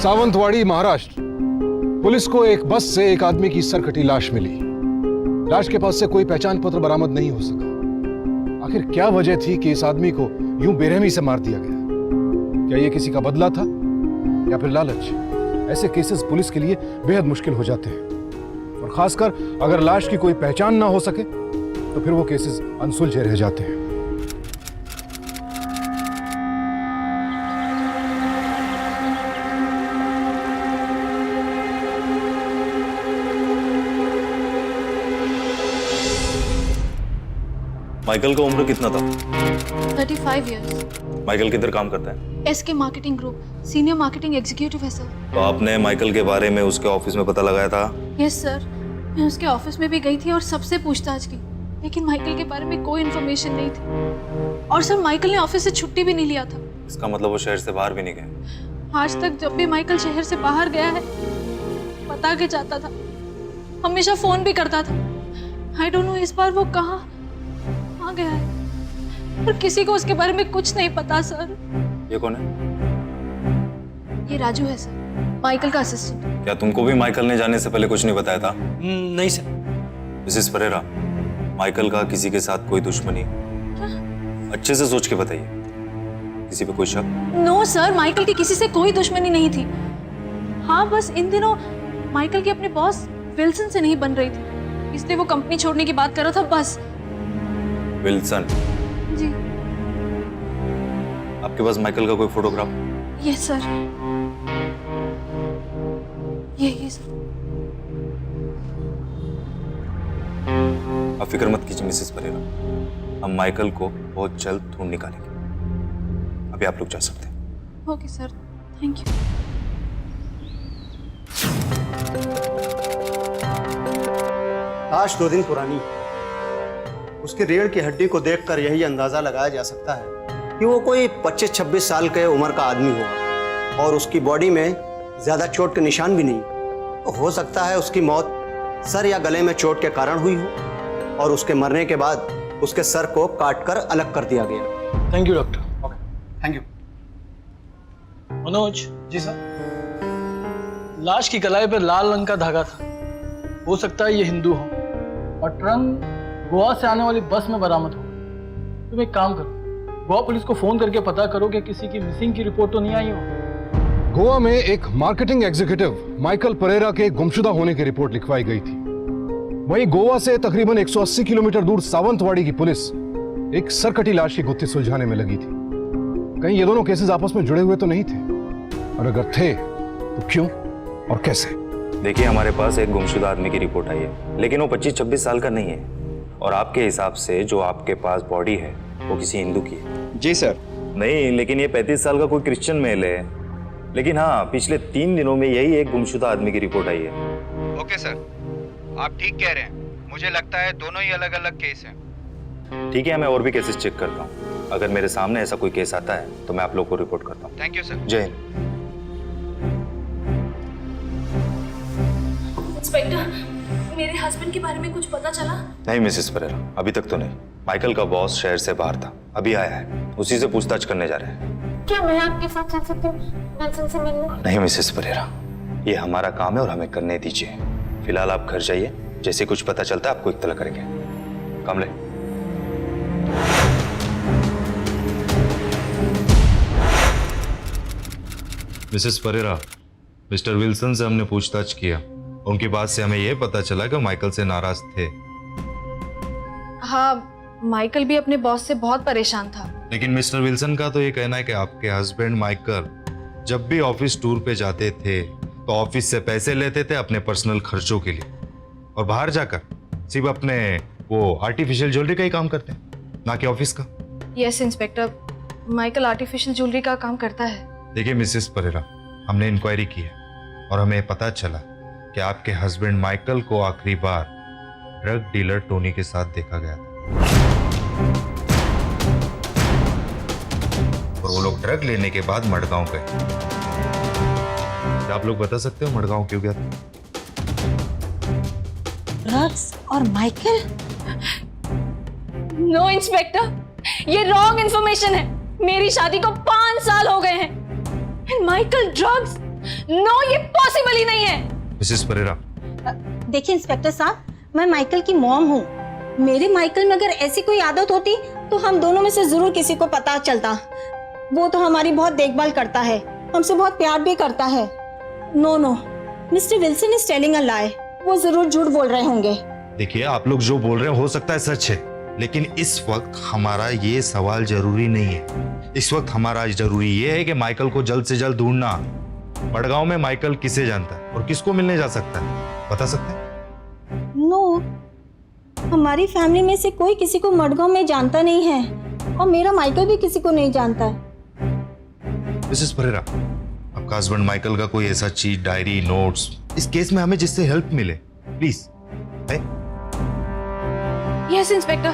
Sawantwadi, Maharashtra. Police को एक बस से एक आदमी की सरकटी लाश मिली। लाश के पास से कोई पहचान पत्र बरामद नहीं हो सका। आखिर क्या वजह थी कि इस आदमी को यूं बेरहमी से मार दिया गया? क्या यह किसी का बदला था या फिर लालच? ऐसे केसेस पुलिस के लिए बेहद मुश्किल हो जाते हैं, और खासकर अगर लाश की कोई पहचान ना हो सके तो फिर वो केसेस अनसुलझे रह जाते हैं। माइकल का उम्र कितना था? 35 इयर्स। माइकल किधर काम करता है? SK marketing group, senior marketing executive है सर। तो आपने माइकल के बारे में उसके ऑफिस में पता लगाया था? यस सर, मैं उसके ऑफिस में भी गई थी और सबसे पूछताछ की, लेकिन माइकल के बारे में कोई इन्फॉर्मेशन नहीं थी। और सर, माइकल ने ऑफिस से छुट्टी भी नहीं लिया था। इसका मतलब वो शहर से बाहर भी नहीं गए? आज तक जब भी माइकल शहर से बाहर गया है, बता के जाता था, हमेशा फोन भी करता था। आई डोंट नो इस बार वो कहाँ गया है, पर किसी को उसके बारे में कुछ नहीं पता सर। ये कौन है? ये राजू है सर, माइकल का असिस्टेंट। क्या तुमको भी माइकल ने जाने से पहले कुछ नहीं बताया था? नहीं सर। मिसेस परेरा, माइकल का किसी के साथ कोई दुश्मनी? अच्छे से सोच के बताइए, किसी पे कोई शक? नो सर, माइकल की किसी से कोई दुश्मनी नहीं थी। हाँ, बस इन दिनों माइकल की अपने बॉस विल्सन से नहीं बन रही थी, इसलिए वो कंपनी छोड़ने की बात कर रहा था बस। विल्सन? जी। आपके पास माइकल का कोई फोटोग्राफ? यस सर, ये सर। आप फिक्र मत कीजिए मिसेस परेरा, हम माइकल को बहुत जल्द ढूंढ निकालेंगे। अभी आप लोग जा सकते हैं। Okay sir, thank you. लाश 2 दिन पुरानी है। उसकी रीढ़ की हड्डी को देखकर यही अंदाजा लगाया जा सकता है कि वो कोई 25-26 साल के उम्र का आदमी होगा, और उसकी बॉडी में ज्यादा चोट के निशान भी नहीं। तो हो सकता है उसकी मौत सर या गले में चोट के कारण हुई हो, और उसके मरने के बाद उसके सर को काटकर अलग कर दिया गया। Thank you doctor. Okay, thank you. Manoj. Ji sir. लाश की कलाई पर लाल रंग का धागा था, हो सकता है ये हिंदू हो, और ट्रंक गोवा से आने वाली बस में बरामद हो। तुम एक काम करो, गोवा पुलिस को फोन करके पता करो कि किसी की मिसिंग की रिपोर्ट तो नहीं आई हो। गोवा में एक मार्केटिंग एग्जीक्यूटिव माइकल परेरा के गुमशुदा होने की रिपोर्ट लिखवाई गई थी। वहीं गोवा से तकरीबन 180 किलोमीटर दूर सावंतवाड़ी की पुलिस एक सरकटी लाश की गुत्थी सुलझाने में लगी थी। कहीं ये दोनों केसेस आपस में जुड़े हुए तो नहीं थे, और अगर थे तो क्यों और कैसे? देखिए, हमारे पास एक गुमशुदा आदमी की रिपोर्ट आई है, लेकिन वो 25-26 साल का नहीं है, और आपके हिसाब से जो आपके पास बॉडी है वो किसी हिंदू की है। जी सर। नहीं, लेकिन ये 35 साल का कोई क्रिश्चियन मेल है। लेकिन हाँ, पिछले 3 दिनों में यही एक गुमशुदा आदमी की रिपोर्ट आई है। ओके सर, आप ठीक कह रहे हैं। मुझे लगता है दोनों ही अलग अलग केस हैं। ठीक है, मैं और भी केसेस चेक करता हूँ। अगर मेरे सामने ऐसा कोई केस आता है तो मैं आप लोग को रिपोर्ट करता हूँ। Thank you sir. जय हिंद। इंस्पेक्टर, मेरे हस्बैंड के बारे में कुछ पता चला? नहीं मिसेस परेरा, अभी तक तो नहीं। माइकल का बॉस शहर से बाहर था, अभी आया है, उसी से पूछताछ करने जा रहे हैं। क्या मैं आपके साथ चल सकती हूँ विल्सन से मिलने? नहीं मिसेस परेरा, ये हमारा काम है और हमें करने दीजिए। फिलहाल आप घर जाइए, जैसे कुछ पता चलता है आपको इत्तला करेंगे। कमले। मिसेस परेरा, मिस्टर विल्सन से हमने पूछताछ किया। उनकी बात से हमें यह पता चला कि माइकल से नाराज थे। हाँ, माइकल भी अपने बॉस से बहुत परेशान था। लेकिन मिस्टर विल्सन का तो ये कहना है कि आपके हस्बैंड माइकल जब भी ऑफिस टूर पे जाते थे तो ऑफिस से पैसे लेते थे अपने पर्सनल खर्चों के लिए, और बाहर जाकर सिर्फ अपने वो आर्टिफिशियल ज्वेलरी का ही काम करते हैं, ना कि ऑफिस का। Yes inspector, Michael artificial jewellery का काम करता है। देखिए मिसेस परेरा, हमने इंक्वायरी की है और हमें पता चला कि आपके हस्बैंड माइकल को आखिरी बार ड्रग डीलर टोनी के साथ देखा गया था, और वो लोग ड्रग लेने के बाद मडगांव गए। क्या आप लोग बता सकते हो मडगांव क्यों गया था? ड्रग्स और माइकल? नो इंस्पेक्टर, ये रॉन्ग इन्फॉर्मेशन है। मेरी शादी को 5 साल हो गए हैं, एंड माइकल ड्रग्स नो, ये पॉसिबल ही नहीं है। मिसेस परेरा, देखिए इंस्पेक्टर साहब, मैं माइकल की मॉम हूँ। मेरे माइकल में अगर ऐसी कोई आदत होती तो हम दोनों में से जरूर किसी को पता चलता। वो तो हमारी बहुत देखभाल करता है, हमसे बहुत प्यार भी करता है। No no, mister Wilson is telling a lie. वो जरूर झूठ बोल रहे होंगे। देखिए आप लोग जो बोल रहे हैं हो सकता है सच है, लेकिन इस वक्त हमारा ये सवाल जरूरी नहीं है। इस वक्त हमारा जरूरी ये है कि माइकल को जल्द से जल्द ढूंढना। मडगांव में माइकल किसे जानता है और किसको मिलने जा सकता है, बता सकते हैं? नो, हमारी फैमिली में से कोई किसी को मडगांव में जानता नहीं है और मेरा माइकल भी किसी को नहीं जानता है। मिसेस परेरा, आपका हस्बैंड माइकल का कोई ऐसा चीज, डायरी, नोट्स इस केस में हमें जिससे हेल्प मिले, प्लीज। यस इंस्पेक्टर,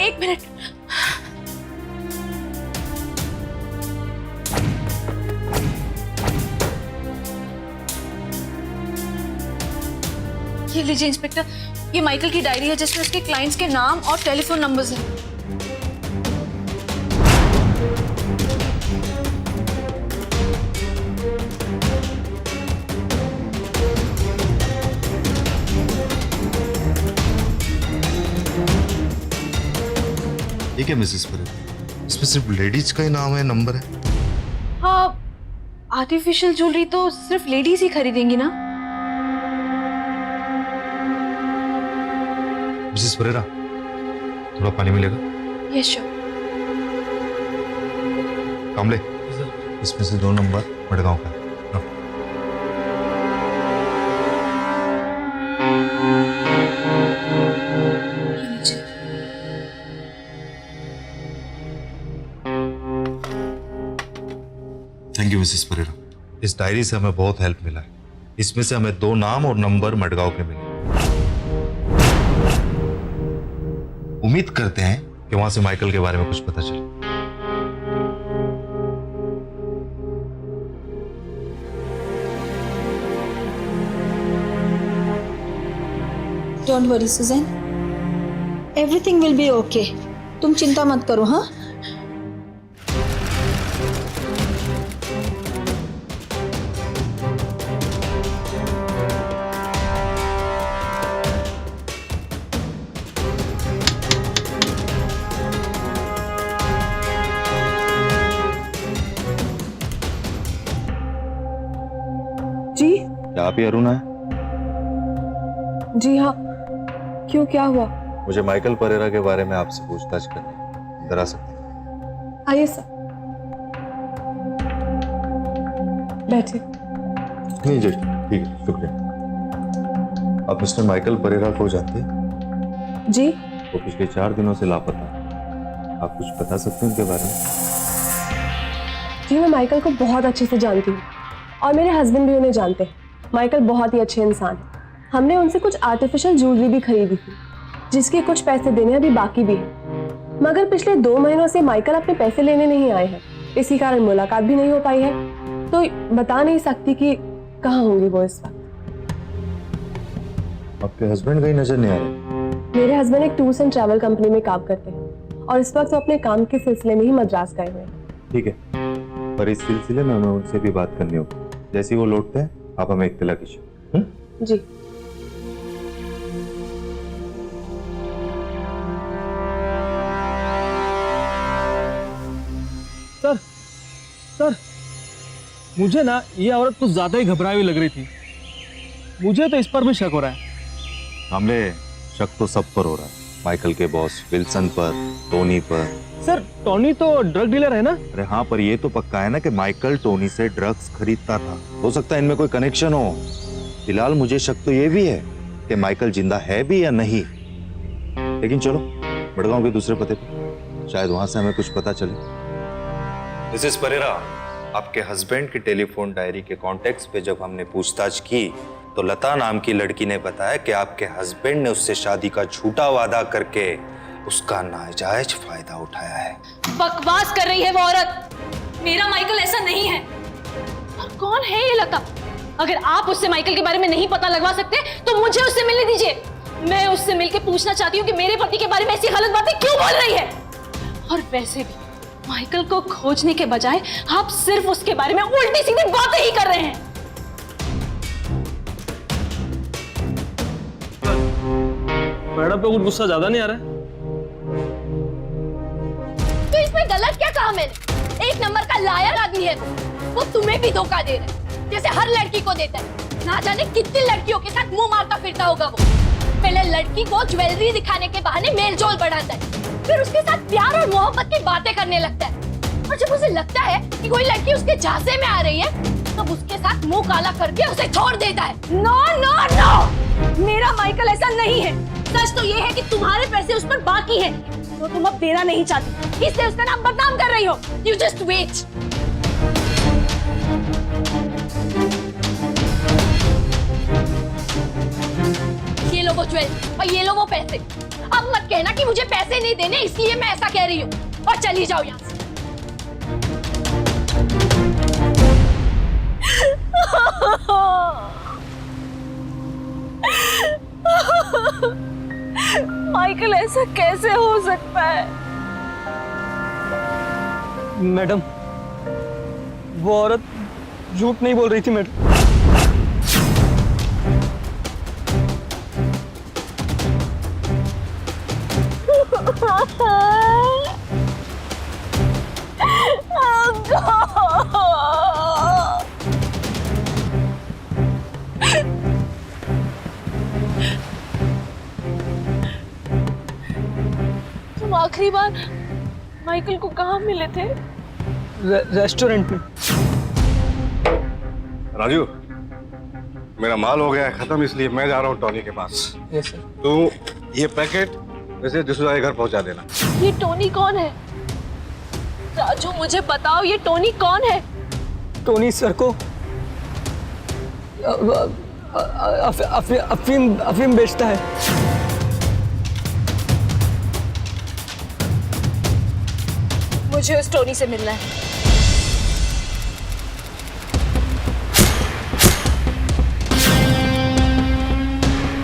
एक मिनट। ये लीजिए इंस्पेक्टर, ये माइकल की डायरी है जिसमें उसके क्लाइंट्स के नाम और टेलीफोन नंबर्स हैं। ठीक है मिसेस परेरा, इसमें सिर्फ लेडीज का ही नाम है, नंबर है? हाँ, आर्टिफिशियल ज्वेलरी तो सिर्फ लेडीज ही खरीदेंगी ना। मिसेस परेरा, थोड़ा पानी मिलेगा? Yes sure. कामले, इसमें से 2 नंबर मडगांव का। थैंक यू मिसेस परेरा, इस डायरी से हमें बहुत हेल्प मिला है। इसमें से हमें 2 नाम और नंबर मडगांव के मिले। उम्मीद करते हैं कि वहां से माइकल के बारे में कुछ पता चले। Don't worry Suzanne, everything will be okay. तुम चिंता मत करो। हाँ, जी क्या आप ही अरुण है? जी हाँ, क्यों, क्या हुआ? मुझे माइकल परेरा के बारे में आपसे पूछताछ करनी, इधर आ सकते हैं? आइए सर, बैठिए। नहीं जी, ठीक है, शुक्रिया। आप मिस्टर माइकल परेरा को जानते हैं? जी, वो पिछले 4 दिनों से लापता है। आप कुछ बता सकते हैं उनके बारे में? जी मैं माइकल को बहुत अच्छे से जानती हूँ और मेरे हस्बैंड भी उन्हें जानते हैं। माइकल बहुत ही अच्छे इंसान हैं। हमने उनसे कुछ आर्टिफिशियल ज्वेलरी भी खरीदी थी जिसके कुछ पैसे देने अभी बाकी भी हैं। मगर पिछले 2 महीनों से माइकल अपने पैसे लेने नहीं आए हैं, इसी कारण मुलाकात भी नहीं हो पाई है। तो बता नहीं सकती कि कहाँ होंगी वो इस वक्त। आपके हस्बैंड कहीं नजर नहीं आ रहे? मेरे हस्बैंड एक टूर्स एंड ट्रैवल कंपनी में काम करते हैं और इस वक्त वो अपने काम के सिलसिले में ही मद्रास गए हुए हैं। ठीक है, पर इस सिलसिले में हमें उनसे भी बात करनी होगी। जैसे ही वो लौटते हैं आप हमें इत्तला कीजिए। जी। सर, मुझे ना ये औरत कुछ ज्यादा ही घबराई हुई लग रही थी। मुझे तो इस पर भी शक हो रहा है। हमने शक तो सब पर हो रहा है, माइकल के बॉस विल्सन पर, टोनी पर। सर, टोनी तो ड्रग डीलर है ना? अरे हाँ, पर ये तो पक्का है ना कि माइकल टोनी से ड्रग्स खरीदता था। हो सकता है इनमें कोई कनेक्शन हो। फिलहाल मुझे शक तो ये भी है कि माइकल जिंदा है भी या नहीं। लेकिन चलो मडगांव के दूसरे पते पर, शायद वहां से हमें कुछ पता चले। मिसेस परेरा, आपके हस्बैंड की टेलीफोन डायरी के कॉन्टेक्ट्स पे जब हमने पूछताछ की तो लता नाम की लड़की ने बताया कि आपके हस्बैंड ने उससे शादी का झूठा वादा करके उसका नाजायज फायदा उठाया है। बकवास कर रही है वो औरत। मेरा माइकल ऐसा नहीं है। और कौन है ये लता? अगर आप उससे माइकल के बारे में नहीं पता लगवा सकते तो मुझे उससे मिलने दीजिए। मैं उससे मिलकर पूछना चाहती हूँ कि मेरे पति के बारे में ऐसी गलत बातें क्यों बोल रही है। और वैसे भी माइकल को खोजने के बजाय आप सिर्फ उसके बारे में उल्टी सीधी बातें ही कर रहे हैं। मैडम पे कुछ गुस्सा ज्यादा नहीं आ रहा है? तो इसमें गलत क्या कहा मैंने? एक नंबर का लायर आदमी है वो तुम्हें भी धोखा दे रहा है जैसे हर लड़की को देता है। ना जाने कितनी लड़कियों के साथ मुंह मारता फिरता होगा वो। पहले लड़की को ज्वेलरी दिखाने के बहाने मेलजोल बढ़ाता है, फिर उसके साथ प्यार और मोहब्बत की बातें करने लगता है, और जब उसे लगता है कि कोई लड़की उसके झांसे में आ रही है तब उसके साथ मुंह काला करके उसे छोड़ देता है। नो नो नो, मेरा माइकल ऐसा नहीं है। सच तो ये है कि तुम्हारे पैसे उस पर बाकी हैं, तो तुम अब देना नहीं चाहती, इसलिए उसका नाम बदनाम कर रही हो। You just wait. ये लो वो ज्वेलरी और ये लो वो पैसे। अब मत कहना कि मुझे पैसे नहीं देने इसलिए मैं ऐसा कह रही हूँ, और चली जाओ यहाँ से। माइकल ऐसा कैसे हो सकता है? मैडम वो औरत झूठ नहीं बोल रही थी मैडम। तुम आखिरी बार माइकल को कहाँ मिले थे? रेस्टोरेंट में। राजू, मेरा माल हो गया है खत्म, इसलिए मैं जा रहा हूँ टॉनी के पास। Yes sir. तू ये पैकेट वैसे जसुदा के घर पहुंचा देना। ये टोनी कौन है? राजू मुझे बताओ, ये टोनी कौन है? टोनी सर को अफीम बेचता है। मुझे उस टोनी से मिलना है।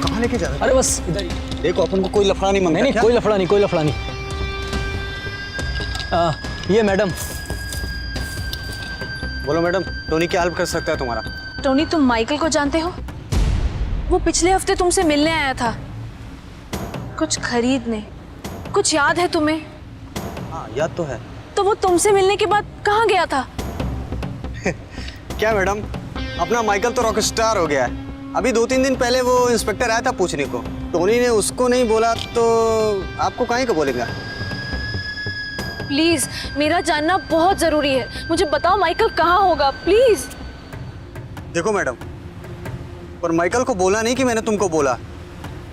कहाँ लेके जा रहे अरे बस इधर ही। हो? देखो अपन को कोई लफड़ा नहीं मांगता। नहीं क्या? कोई लफड़ा नहीं, कोई लफड़ा नहीं। ये मैडम। बोलो मैडम, टोनी क्या हेल्प कर सकता है तुम्हारा? टोनी, तुम माइकल को जानते हो? वो पिछले हफ्ते तुमसे मिलने आया था, कुछ खरीदने। कुछ याद है तुम्हें? हाँ याद तो है। तो वो तुमसे मिलने के बाद कहाँ गया था? क्या मैडम, अपना माइकल तो रॉक स्टार हो गया है। अभी 2-3 दिन पहले वो इंस्पेक्टर आया था पूछने को, टोनी ने उसको नहीं बोला तो आपको काहे को बोलेगा? प्लीज, मेरा जानना बहुत जरूरी है। मुझे बताओ माइकल कहाँ होगा, प्लीज। देखो मैडम, पर माइकल को बोला नहीं कि मैंने तुमको बोला।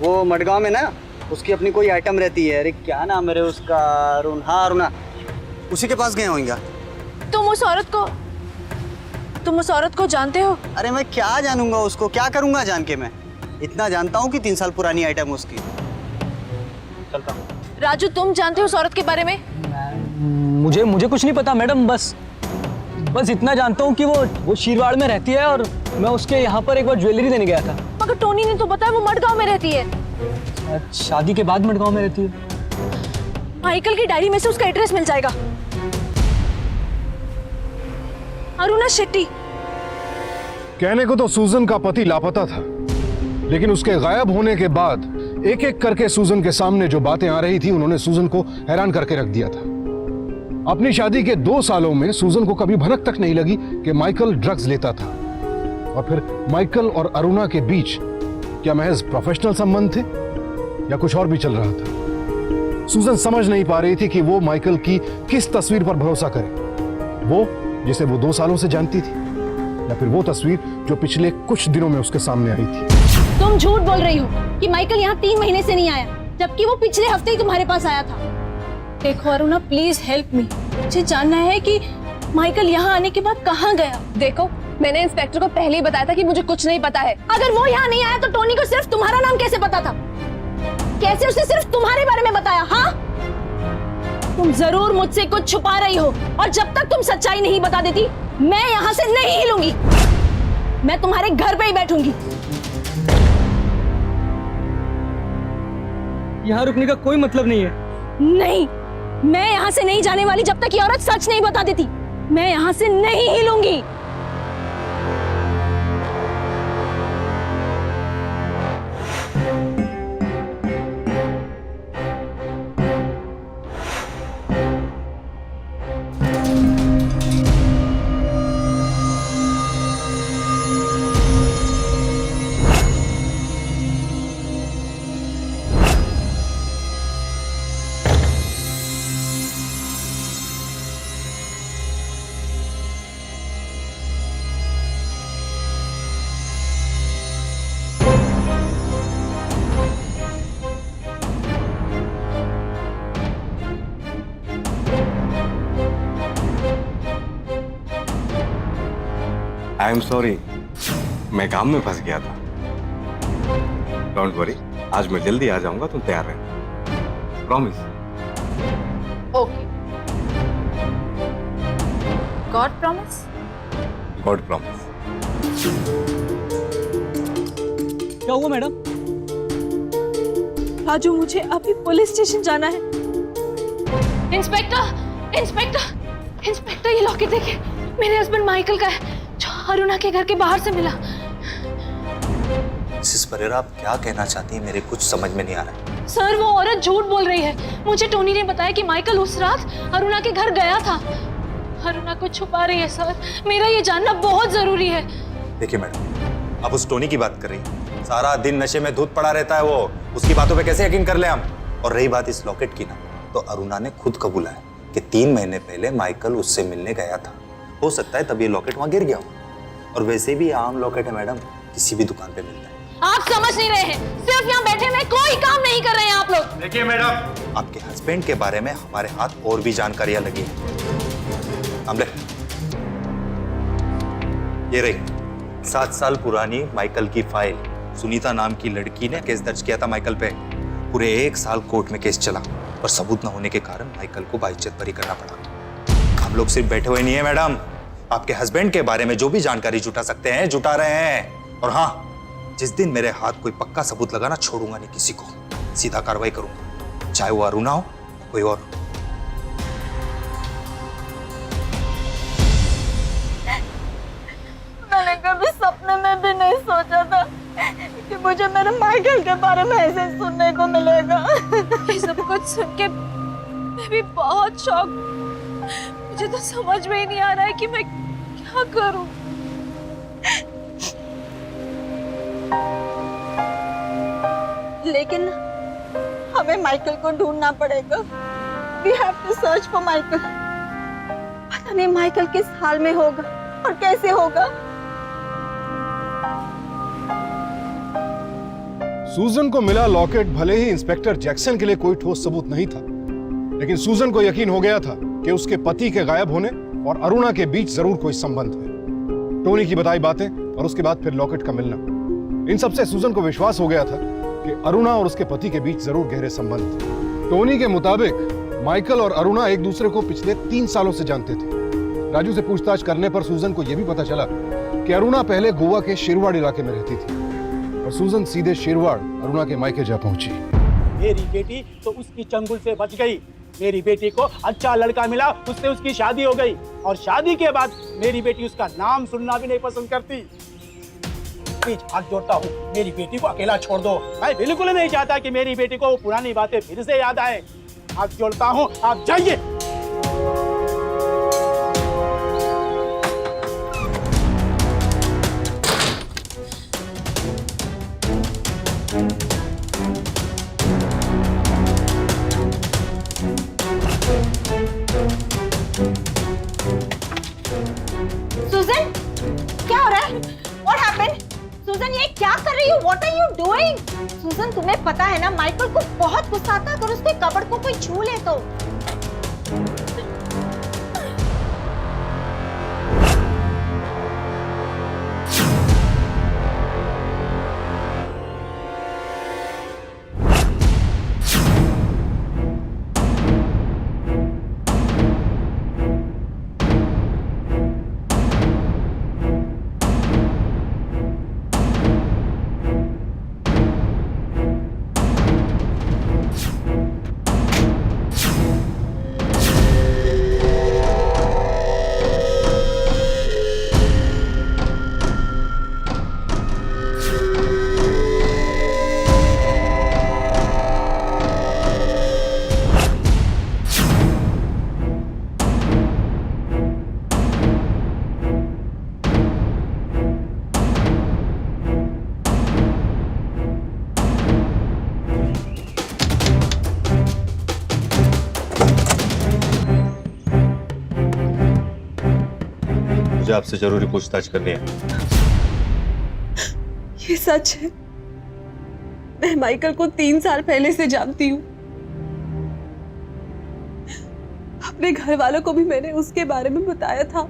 वो मडगांव में ना उसकी अपनी कोई आइटम रहती है, अरे क्या नाम है उसका, अरुण। हाँ अरुणा, उसी के पास गए होंगे। तुम उस औरत को जानते हो? अरे मैं क्या जानूंगा उसको, क्या करूंगा जान के। मैं इतना जानता हूँ कि 3 साल पुरानी आइटम उसकी। चलता हूँ। राजू, तुम जानते हो उस औरत के बारे में? मुझे कुछ नहीं पता मैडम, बस इतना जानता हूँ कि वो शीरवाड़ में रहती है और मैं उसके यहाँ पर एक बार ज्वेलरी देने गया था। मगर टोनी ने तो बताया वो मडगांव में रहती है। शादी के बाद मडगांव में रहती है। माइकल की डायरी में से उसका एड्रेस मिल जाएगा। अरुणा शेट्टी। कहने को तो सूजन का पति लापता था, लेकिन उसके गायब होने के बाद एक एक करके सूजन के सामने जो बातें आ रही थी, उन्होंने सूजन को हैरान करके रख दिया था। अपनी शादी के 2 सालों में सूजन को कभी भनक तक नहीं लगी कि माइकल ड्रग्स लेता था। और फिर माइकल और अरुणा के बीच क्या महज प्रोफेशनल संबंध थे या कुछ और भी चल रहा था? सूजन समझ नहीं पा रही थी कि वो माइकल की किस तस्वीर पर भरोसा करे, वो जिसे वो 2 सालों से जानती थी, या फिर वो तस्वीर जो पिछले कुछ दिनों में उसके सामने आई थी। तुम झूठ बोल रही हो कि माइकल यहाँ 3 महीने से नहीं आया, जबकि वो पिछले हफ्ते ही तुम्हारे पास आया था। देखो अरुणा, प्लीज हेल्प मी। मुझे जानना है कि माइकल यहाँ आने के बाद कहाँ गया। देखो, मैंने इंस्पेक्टर को पहले ही बताया था कि मुझे कुछ नहीं पता है। अगर वो यहाँ नहीं आया तो टोनी को सिर्फ तुम्हारा नाम कैसे पता था? कैसे उसने सिर्फ तुम्हारे बारे में बताया? हाँ, तुम जरूर मुझसे कुछ छुपा रही हो, और जब तक तुम सच्चाई नहीं बता देती मैं यहाँ से नहीं हिलूंगी। मैं तुम्हारे घर पे ही बैठूंगी। यहाँ रुकने का कोई मतलब नहीं है। नहीं, मैं यहाँ से नहीं जाने वाली जब तक ये औरत सच नहीं बता देती। मैं यहाँ से नहीं हिलूंगी। आई एम सॉरी, मैं काम में फंस गया था। डोंट वरी, आज मैं जल्दी आ जाऊंगा, तुम तैयार रहो। Promise. Okay. God promise? God promise. क्या हुआ मैडम? राजू, मुझे अभी पुलिस स्टेशन जाना है। इंस्पेक्टर, इंस्पेक्टर, इंस्पेक्टर, ये लॉकेट देखिए, मेरे हस्बैंड माइकल का है, जो अरुणा के घर के बाहर से मिला। मिसेस परेरा, आप क्या कहना चाहती हैं? मेरे कुछ समझ में नहीं आ रहा है। सर, वो औरत झूठ बोल रही है। मुझे टोनी ने बताया कि माइकल उस रात अरुणा के घर गया था। अरुणा को छुपा रही है सर। मेरा ये जानना बहुत जरूरी है। देखिए मैडम, आप उस टोनी की बात कर रही हैं। सारा दिन नशे में धुत पड़ा रहता है वो। उसकी बातों पे कैसे यकीन कर ले हम? और रही बात इस लॉकेट की ना, तो अरुणा ने खुद कबूला है कि 3 महीने पहले माइकल उससे मिलने गया था। हो सकता है तब ये लॉकेट वहां गिर गया हो। और वैसे भी आम लॉकेट है मैडम, किसी भी दुकान पे मिलता है। आप समझ नहीं रहे हैं, सिर्फ यहाँ बैठे में कोई काम नहीं कर रहे हैं आप लोग। देखिए मैडम, आपके हस्बैंड के बारे में हमारे हाथ और भी जानकारियां लगी हैं। हम ले, ये रही 7 साल पुरानी माइकल की फाइल। सुनीता नाम की लड़की ने केस दर्ज किया था माइकल पे। पूरे 1 साल कोर्ट में केस चला, पर सबूत न होने के कारण माइकल को बाइज्जत बरी करना पड़ा। हम लोग सिर्फ बैठे हुए नहीं है मैडम, आपके हस्बैंड के बारे में जो भी जानकारी जुटा सकते हैं जुटा रहे हैं। और हाँ, जिस दिन मेरे हाथ कोई पक्का सबूत लगा ना, छोड़ूंगा नहीं किसी को, सीधा कार्रवाई करूंगा, चाहे वो अरुणा हो कोई और। मैंने कभी सपने में भी नहीं सोचा था कि मुझे मेरे माइकल के बारे में ऐसे सुनने को मिलेगा। ये सब कुछ सुन के मैं भी बहुत शॉक। मुझे तो समझ में ही नहीं आ रहा है कि मैं क्या करूं। लेकिन हमें माइकल को ढूंढना पड़ेगा। We have to search for Michael. पता नहीं माइकल किस हाल में होगा और कैसे होगा। सूजन को मिला लॉकेट भले ही इंस्पेक्टर जैक्सन के लिए कोई ठोस सबूत नहीं था, लेकिन सूजन को यकीन हो गया था कि उसके पति के गायब होने और अरुणा के बीच जरूर कोई संबंध है। टोनी की बताई बातें और उसके बाद फिर लॉकेट का मिलना, इन सबसे सूजन को विश्वास हो गया था कि अरुणा और उसके पति के बीच जरूर गहरे संबंध थे। टोनी के मुताबिक माइकल और अरुणा एक दूसरे को पिछले 3 सालों से जानते थे। राजू से पूछताछ करने पर सूजन को यह भी पता चला कि अरुणा पहले गोवा के शिरवाड़ इलाके में रहती थी और सूजन सीधे शिरवाड़ अरुणा के मायके जा पहुंची। मेरी बेटी तो उसकी चंगुल से बच गई। मेरी बेटी को अच्छा लड़का मिला, उससे उसकी शादी हो गई। और शादी के बाद मेरी बेटी उसका नाम सुनना भी नहीं पसंद करती। प्लीज हाथ जोड़ता हूँ, मेरी बेटी को अकेला छोड़ दो। मैं बिल्कुल नहीं चाहता कि मेरी बेटी को वो पुरानी बातें फिर से याद आए। हाथ जोड़ता हूँ, आप जाइए। सूजन, क्या हो रहा है? What happened? सूजन, ये क्या कर रही हो? What are you doing? सूजन, तुम्हें पता है ना, माइकल को बहुत गुस्सा आता है अगर उसके कपड़ को कोई छू ले तो। मुझे आपसे जरूरी पूछताछ करनी है। ये सच है, मैं माइकल को 3 साल पहले से जानती हूँ। अपने घर वालों को भी मैंने उसके बारे में बताया था।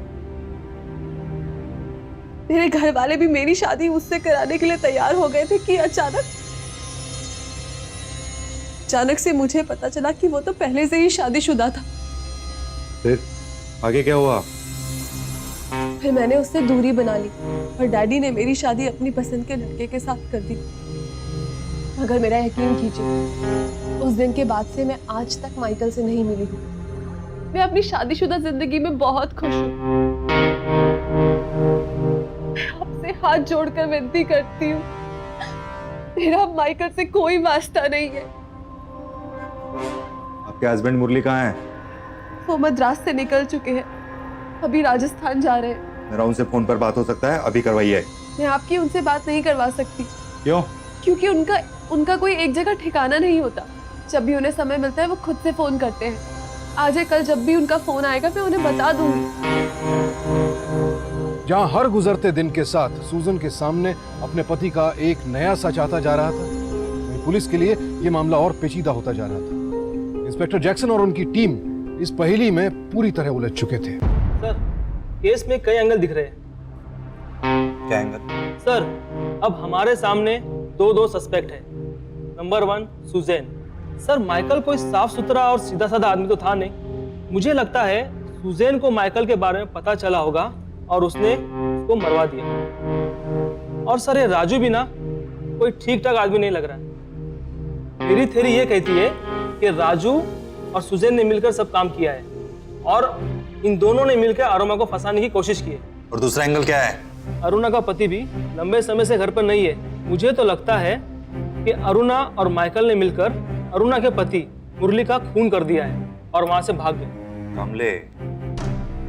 मेरे घर वाले भी मेरी शादी उससे कराने के लिए तैयार हो गए थे कि अचानक से मुझे पता चला कि वो तो पहले से ही शादीशुदा था। फिर आगे क्या हुआ? फिर मैंने उससे दूरी बना ली और डैडी ने मेरी शादी अपनी पसंद के लड़के के साथ कर दी। मगर मेरा यकीन कीजिए, उस दिन के बाद से मैं आज तक माइकल से नहीं मिली हूँ। मैं अपनी शादीशुदा जिंदगी में बहुत खुश हूँ। मैं आपसे हाथ जोड़कर विनती करती हूँ, मेरा माइकल से कोई वास्ता नहीं है। आपके हस्बैंड मुरली कहाँ हैं? वो मद्रास से निकल चुके हैं, अभी राजस्थान जा रहे हैं। मेरा उनसे फोन पर बात हो सकता है? अभी करवाइए। मैं आपकी उनसे बात नहीं करवा सकती। क्यों? क्योंकि उनका कोई एक जगह ठिकाना नहीं होता। जब भी उन्हें समय मिलता है वो खुद से फोन करते हैं। आज या कल जब भी उनका फोन आएगा मैं उन्हें बता दूंगी। जहां हर गुजरते दिन के साथ सूजन के सामने अपने पति का एक नया सच आता जा रहा था, वहीं पुलिस के लिए यह मामला और पेचीदा होता जा रहा था। इंस्पेक्टर जैक्सन और उनकी टीम इस पहेली में पूरी तरह उलझ चुके थे। सर, केस में कई एंगल दिख रहे हैं। क्या एंगल? सर, अब हमारे सामने दो सस्पेक्ट हैं। Number 1 Suzanne. सर, माइकल कोई साफ सुथरा और सीधा साधा आदमी तो था नहीं। मुझे लगता है सुजैन को माइकल के बारे में पता चला होगा और उसने उसको मरवा दिया। और सर, ये राजू भी ना कोई ठीक ठाक आदमी नहीं लग रहा है। मेरी थ्योरी ये कहती है कि राजू और सुजैन ने मिलकर सब काम किया है और इन दोनों ने मिलकर अरुणा को फंसाने की कोशिश की है। और दूसरा एंगल क्या है? अरुणा का पति भी लंबे समय से घर पर नहीं है। मुझे तो लगता है कि अरुणा और माइकल ने मिलकर अरुणा के पति मुरली का खून कर दिया है और वहां से भाग गए। कमले,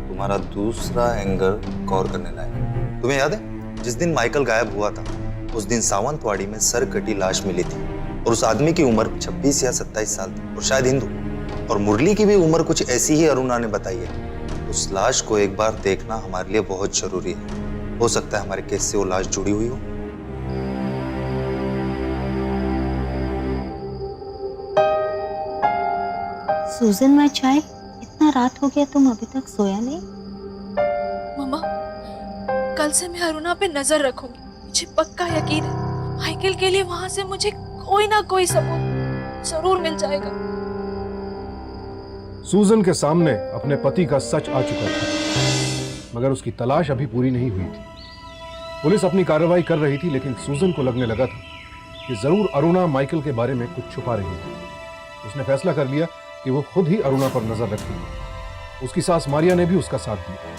तुम्हारा दूसरा एंगल गौर करने लायक। तुम्हें याद है जिस दिन माइकल गायब हुआ था, उस दिन सावंतवाड़ी में सर कटी लाश मिली थी और उस आदमी की उम्र 26 या 27 साल थी और शायद हिंदू। और मुरली की भी उम्र कुछ ऐसी ही अरुणा ने बताई है। उस लाश को एक बार देखना हमारे लिए बहुत जरूरी है। हो सकता है हमारे केस से वो लाश जुड़ी हुई हो। सूजन, मैं चाय, इतना रात हो गया तुम अभी तक सोया नहीं? मम्मा, कल से मैं अरुणा पे नजर रखूंगी। मुझे पक्का यकीन है माइकल के लिए वहां से मुझे कोई ना कोई सबूत जरूर मिल जाएगा। सूजन के सामने अपने पति का सच आ चुका था, मगर उसकी तलाश अभी पूरी नहीं हुई थी। पुलिस अपनी कार्रवाई कर रही थी, लेकिन सूजन को लगने लगा था कि जरूर अरुणा माइकल के बारे में कुछ छुपा रही थी। उसने फैसला कर लिया कि वो खुद ही अरुणा पर नजर रखेगी। उसकी सास मारिया ने भी उसका साथ दिया।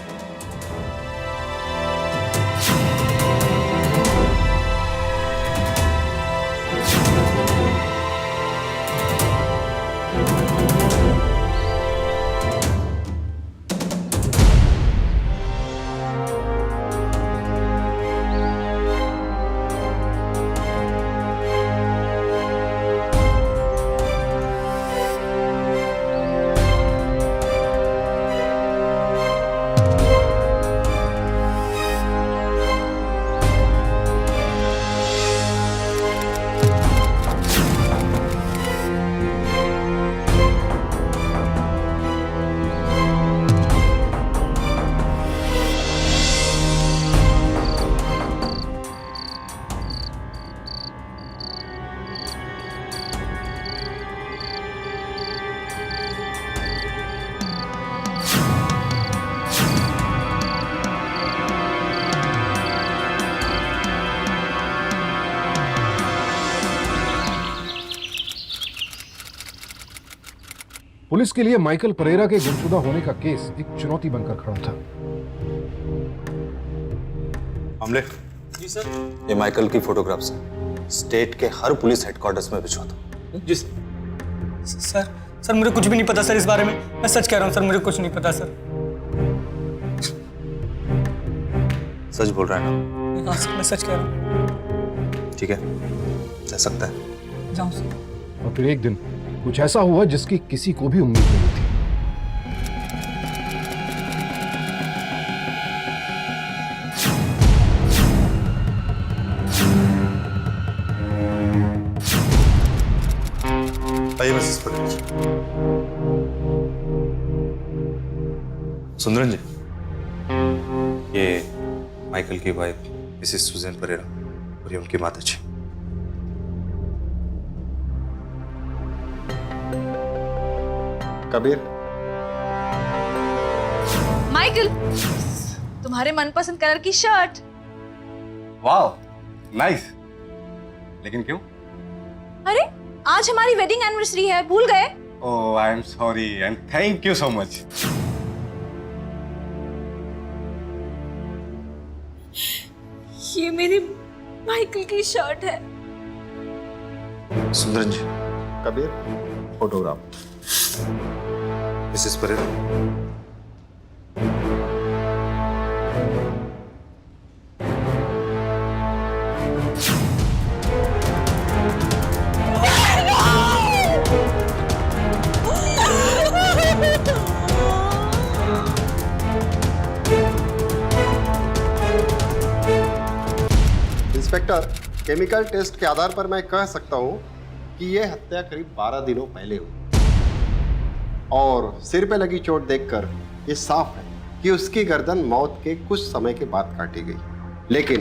पुलिस के लिए माइकल परेरा के गुमशुदा होने का केस एक चुनौती बनकर खड़ा था। आमले, जी सर। ये माइकल की फोटोग्राफ्स हैं। स्टेट के हर पुलिस हेडक्वार्टर्स में भिजवा दो। जी सर, मुझे कुछ भी नहीं पता सर इस बारे में। मैं सच कह रहा हूँ सर, मुझे कुछ नहीं पता सर। सच बोल रहा है ना? हाँ सर, मैं सच कह रहा हूँ। ठीक है, जा सकता है। जाऊँ सर। और फिर एक दिन कुछ ऐसा हुआ जिसकी किसी को भी उम्मीद नहीं थी। सुंदरन जी, ये माइकल की वाइफ मिसेस सुजैन परेरा और ये उनकी माता जी। कबीर, माइकल, तुम्हारे मनपसंद कलर की शर्ट। वाह, नाइस। लेकिन क्यों? अरे आज हमारी वेडिंग एनिवर्सरी है, भूल गए? Oh, I am sorry and thank you so much. ये मेरी माइकल की शर्ट है। Sundaran ji, Kabir, photograph. Mrs Pereira. Inspector, chemical test के आधार पर मैं कह सकता हूं कि यह हत्या करीब 12 दिनों पहले हुई और सिर पे लगी चोट देखकर यह साफ है कि उसकी गर्दन मौत के कुछ समय के बाद काटी गई। लेकिन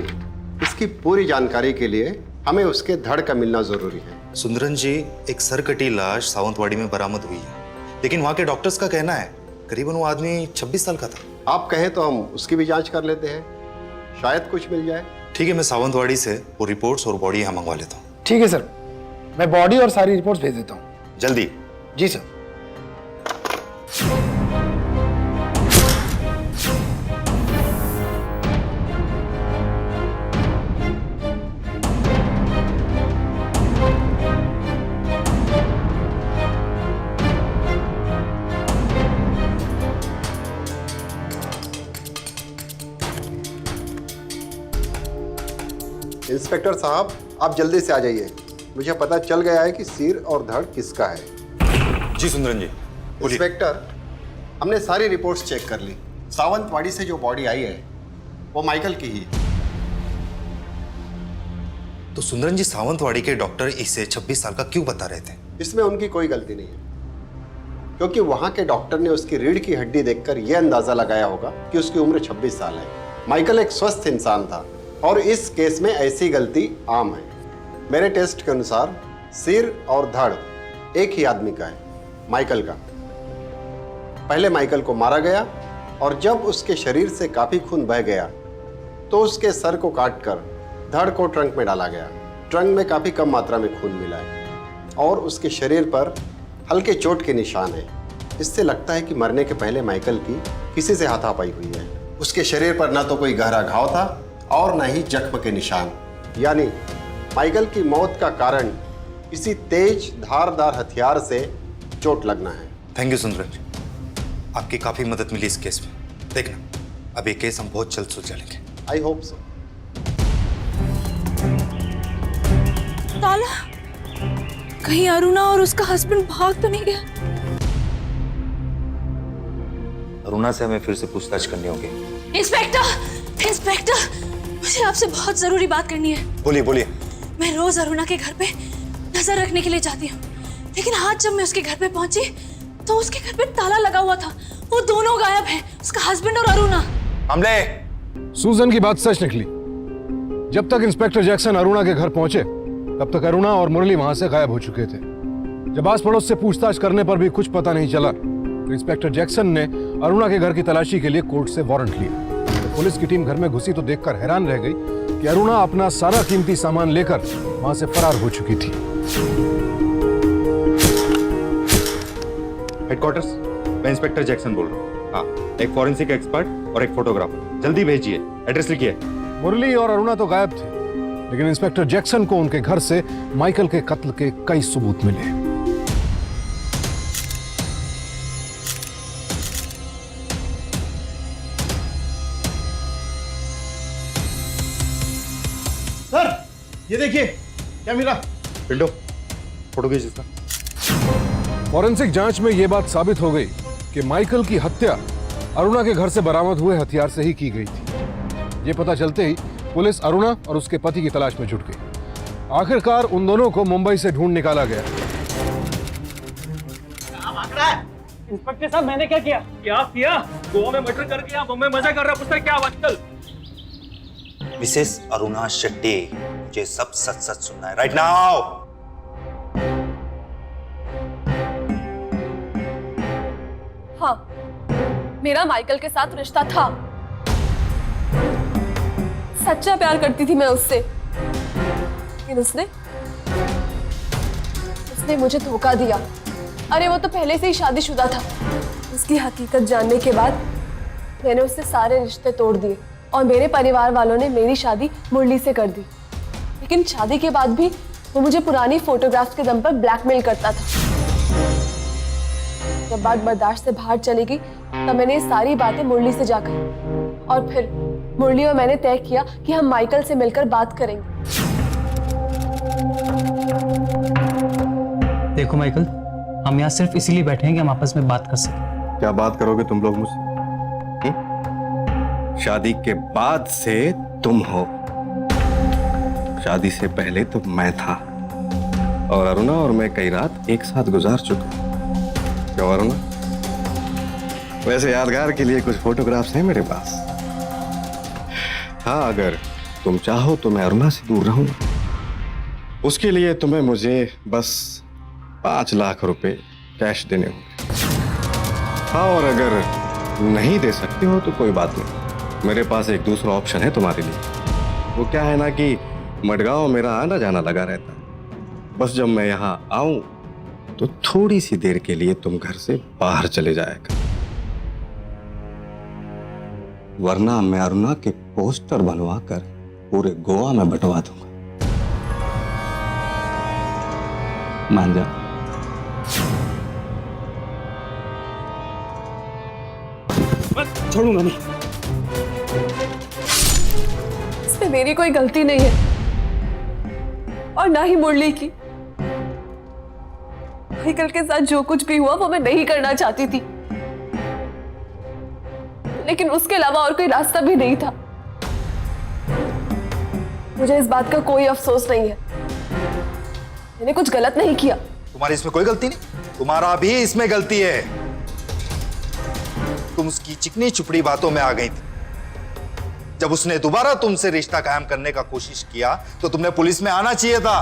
इसकी पूरी जानकारी के लिए हमें उसके धड़ का मिलना जरूरी है। सुंदरन जी, एक सरकटी लाश सावंतवाड़ी में बरामद हुई है, लेकिन वहां के डॉक्टर्स का कहना है करीबन वो आदमी 26 साल का था। आप कहें तो हम उसकी भी जांच कर लेते हैं, शायद कुछ मिल जाए। ठीक है, मैं सावंतवाड़ी से वो रिपोर्ट्स और बॉडी यहाँ मंगवा लेता हूँ। ठीक है सर, मैं बॉडी और सारी रिपोर्ट्स भेज देता हूँ। जल्दी। जी सर। इंस्पेक्टर साहब, आप जल्दी से आ जाइए। मुझे पता चल गया है कि सिर और धड़ किसका है। जी सुंदरन जी, बोलिए। इंस्पेक्टर, हमने सारी रिपोर्ट्स चेक कर ली। सावंतवाड़ी से जो बॉडी आई है वो माइकल की ही है। तो सुंदरन जी, सावंतवाड़ी के डॉक्टर इसे 26 साल का क्यों बता रहे थे? इसमें उनकी कोई गलती नहीं है, क्योंकि वहां के डॉक्टर ने उसकी रीढ़ की हड्डी देखकर यह अंदाजा लगाया होगा कि उसकी उम्र 26 साल है। माइकल एक स्वस्थ इंसान था और इस केस में ऐसी गलती आम है। मेरे टेस्ट के अनुसार सिर और धड़ एक ही आदमी का है, माइकल का। पहले माइकल को मारा गया और जब उसके शरीर से काफी खून बह गया तो उसके सर को काटकर धड़ को ट्रंक में डाला गया। ट्रंक में काफी कम मात्रा में खून मिला है और उसके शरीर पर हल्के चोट के निशान है। इससे लगता है कि मरने के पहले माइकल की किसी से हाथापाई हुई है। उसके शरीर पर न तो कोई गहरा घाव था और न ही जख्म के निशान, यानी माइकल की मौत का कारण किसी तेज धारदार हथियार से चोट लगना है। थैंक यू सुंदरन जी, आपकी काफी मदद मिली इस केस में। देखना, अब ये केस हम बहुत जल्द सुलझा लेंगे। I hope so. ताला, कहीं अरुणा और उसका हस्बैंड भाग तो नहीं गया? अरुणा से हमें फिर से पूछताछ करनी होगी। इंस्पेक्टर, इंस्पेक्टर, मुझे आपसे बहुत जरूरी बात करनी है। बोलिए बोलिए। मैं रोज अरुणा के घर पे नजर रखने के लिए जाती हूँ, लेकिन आज जब मैं उसके घर पे पहुंची तो उसके घर पे ताला लगा हुआ था। वो दोनों गायब हैं, उसका हस्बैंड और अरुणा। हमले। सूजन की बात सच निकली। जब तक इंस्पेक्टर जैक्सन अरुणा के घर पहुंचे तब तक अरुणा और मुरली वहां से गायब हो चुके थे। जब आस पड़ोस से पूछताछ करने पर भी कुछ पता नहीं चला तो इंस्पेक्टर जैक्सन ने अरुणा के घर की तलाशी के लिए कोर्ट से वारंट लिया। तो पुलिस की टीम घर में घुसी तो देखकर हैरान रह गई कि अरुणा अपना सारा कीमती सामान लेकर वहां से फरार हो चुकी थी। हेडक्वार्टर्स, मैं इंस्पेक्टर जैक्सन बोल रहा हूँ। हाँ, एक फॉरेंसिक एक्सपर्ट और एक फोटोग्राफर, जल्दी भेजिए। एड्रेस लिखिए। मुरली और अरुणा तो गायब थे, लेकिन इंस्पेक्टर जैक्सन को उनके घर से माइकल के कत्ल के कई सबूत मिले। सर, ये देखिए क्या मिला। पिंडो, फोटो खींच इसका। फॉरेंसिक जांच में यह बात साबित हो गई कि माइकल की हत्या अरुणा के घर से बरामद हुए हथियार से ही की गई थी। ये पता चलते ही पुलिस अरुणा और उसके पति की तलाश में जुट गई। आखिरकार उन दोनों को मुंबई से ढूंढ निकाला गया। इंस्पेक्टर साहब, मैंने क्या किया? क्या किया? गोवा में मर्डर करके यहाँ बम्बई मजा कर रहा है, पूछता क्या आजकल? मिसेस अरुणा शेट्टी, मुझे सब सच सच सुनना है राइट नाउ। हाँ, मेरा माइकल के साथ रिश्ता था। सच्चा प्यार करती थी मैं उससे, लेकिन उसने मुझे धोखा दिया। अरे वो तो पहले से ही शादीशुदा था। उसकी हकीकत जानने के बाद मैंने उससे सारे रिश्ते तोड़ दिए और मेरे परिवार वालों ने मेरी शादी मुरली से कर दी। लेकिन शादी के बाद भी वो मुझे पुरानी फोटोग्राफ्स के दम पर ब्लैकमेल करता था। जब बात बर्दाश्त से बाहर चली गई तब मैंने ये सारी बातें मुरली से जाकर, और फिर मुरली और मैंने तय किया कि हम माइकल से मिलकर बात करेंगे। देखो माइकल, हम यहाँ सिर्फ इसीलिए बैठे हैं कि हम आपस में बात कर सकें। क्या बात करोगे तुम लोग मुझसे? शादी के बाद से तुम हो, शादी से पहले तो मैं था, और अरुणा और मैं कई रात एक साथ गुजार चुके। क्यों अरुणा? वैसे यादगार के लिए कुछ फोटोग्राफ्स हैं मेरे पास। हाँ, अगर तुम चाहो तो मैं अरुणा से दूर रहूंगा। उसके लिए तुम्हें मुझे बस 5 लाख रुपए कैश देने होंगे। हाँ, और अगर नहीं दे सकते हो तो कोई बात नहीं, मेरे पास एक दूसरा ऑप्शन है तुम्हारे लिए। वो क्या है ना कि मडगांव मेरा आना जाना लगा रहता है। बस जब मैं यहाँ आऊं तो थोड़ी सी देर के लिए तुम घर से बाहर चले जाएगा, वरना मैं अरुणा के पोस्टर बनवा कर पूरे गोवा में बंटवा दूंगा। मान जा। छोड़ूंगा नहीं। इसमें मेरी कोई गलती नहीं है और ना ही मुरली की। माइकल के साथ जो कुछ भी हुआ वो मैं नहीं करना चाहती थी, लेकिन उसके अलावा और कोई रास्ता भी नहीं था। मुझे इस बात का कोई अफसोस नहीं है। मैंने कुछ गलत नहीं किया। तुम्हारी इसमें कोई गलती नहीं, तुम्हारा भी इसमें गलती है। तुम उसकी चिकनी चुपड़ी बातों में आ गई थी। जब उसने दोबारा तुमसे रिश्ता कायम करने का कोशिश किया तो तुमने पुलिस में आना चाहिए था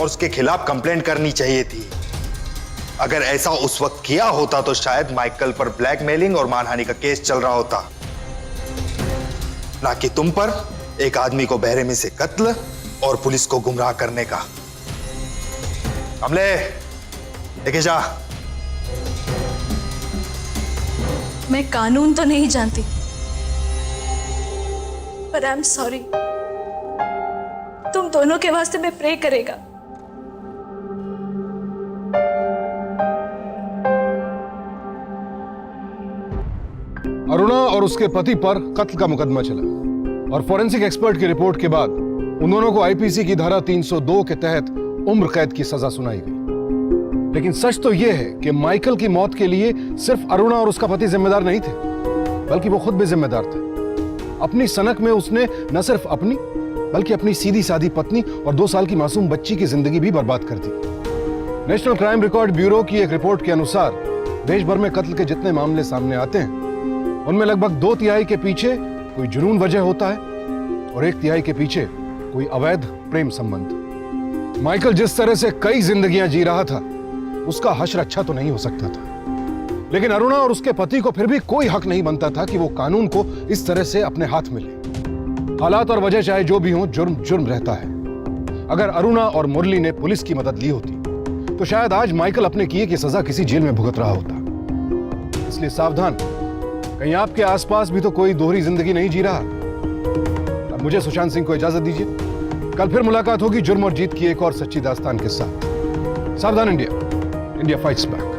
और उसके खिलाफ कंप्लेंट करनी चाहिए थी। अगर ऐसा उस वक्त किया होता तो शायद माइकल पर ब्लैकमेलिंग और मानहानि का केस चल रहा होता, ना कि तुम पर एक आदमी को बेरहमी से कत्ल और पुलिस को गुमराह करने का। कमले, लेके जा। मैं कानून तो नहीं जानती, पर आई एम सॉरी। तुम दोनों के वास्ते मैं प्रे करेगा। अरुणा और उसके पति पर कत्ल का मुकदमा चला और फॉरेंसिक एक्सपर्ट की रिपोर्ट के बाद उन दोनों को आईपीसी की धारा 302 के तहत उम्र कैद की सजा सुनाई गई। लेकिन सच तो यह है कि माइकल की मौत के लिए सिर्फ अरुणा और उसका पति जिम्मेदार नहीं थे, बल्कि वो खुद भी जिम्मेदार थे। अपनी सनक में उसने न सिर्फ अपनी बल्कि अपनी सीधी सादी पत्नी और 2 साल की मासूम बच्ची की जिंदगी भी बर्बाद कर दी। नेशनल क्राइम रिकॉर्ड ब्यूरो की एक रिपोर्ट के अनुसार देश भर में कत्ल के जितने मामले सामने आते हैं उनमें लगभग 2/3 के पीछे कोई जुनून वजह होता है और 1/3 के पीछे कोई अवैध प्रेम संबंध। माइकल जिस तरह से कई जिंदगियां जी रहा था उसका हश्र अच्छा तो नहीं हो सकता था, लेकिन अरुणा और उसके पति को फिर भी कोई हक नहीं बनता था कि वो कानून को इस तरह से अपने हाथ में ले। हालात और वजह चाहे जो भी हो, जुर्म जुर्म रहता है। अगर अरुणा और मुरली ने पुलिस की मदद ली होती तो शायद आज माइकल अपने किए की सजा किसी जेल में भुगत रहा होता। इसलिए सावधान, कहीं आपके आसपास भी तो कोई दोहरी जिंदगी नहीं जी रहा। अब मुझे सुशांत सिंह को इजाजत दीजिए। कल फिर मुलाकात होगी जुर्म और जीत की एक और सच्ची दास्तान के साथ। सावधान इंडिया, इंडिया फाइट्स बैक।